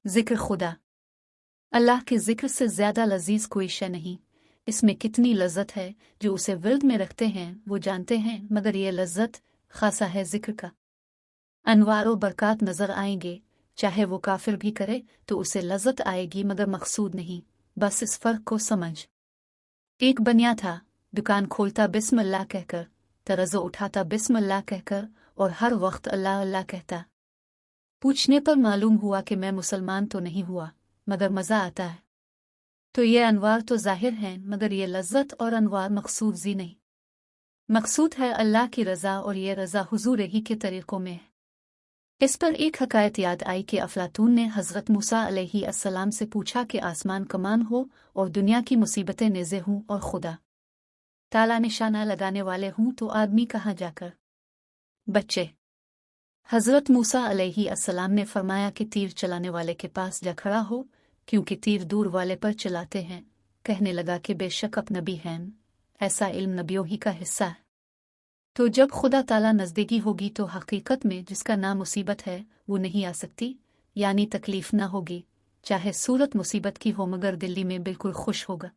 ذکر خدا۔ اللہ کے ذکر سے زیادہ لذیذ کوئی شے نہیں۔ اس میں کتنی لذت ہے، جو اسے ورد میں رکھتے ہیں وہ جانتے ہیں، مگر یہ لذت خاصہ ہے ذکر کا۔ انوار و برکات نظر آئیں گے، چاہے وہ کافر بھی کرے تو اسے لذت آئے گی، مگر مقصود نہیں۔ بس اس فرق کو سمجھ۔ ایک بنیا تھا، دکان کھولتا بسم اللہ کہہ کر، ترازو اٹھاتا بسم اللہ کہہ کر، اور ہر وقت اللہ اللہ کہتا۔ پوچھنے پر معلوم ہوا کہ میں مسلمان تو نہیں ہوا، مگر مزہ آتا ہے۔ تو یہ انوار تو ظاہر ہیں، مگر یہ لذت اور انوار مقصود زی نہیں۔ مقصود ہے اللہ کی رضا، اور یہ رضا حضور ہی کے طریقوں میں ہے۔ اس پر ایک حکایت یاد آئی کہ افلاطون نے حضرت موسیٰ علیہ السلام سے پوچھا کہ آسمان کمان ہو اور دنیا کی مصیبتیں نیزے ہوں اور خدا تعالیٰ نشانہ لگانے والے ہوں تو آدمی کہاں جا کر بچے؟ حضرت موسیٰ علیہ السلام نے فرمایا کہ تیر چلانے والے کے پاس جا کھڑا ہو، کیونکہ تیر دور والے پر چلاتے ہیں۔ کہنے لگا کہ بے شک اب نبی ہیں، ایسا علم نبیوں ہی کا حصہ ہے۔ تو جب خدا تعالیٰ نزدیکی ہوگی تو حقیقت میں جس کا نام مصیبت ہے وہ نہیں آ سکتی، یعنی تکلیف نہ ہوگی، چاہے صورت مصیبت کی ہو، مگر دلی میں بالکل خوش ہوگا۔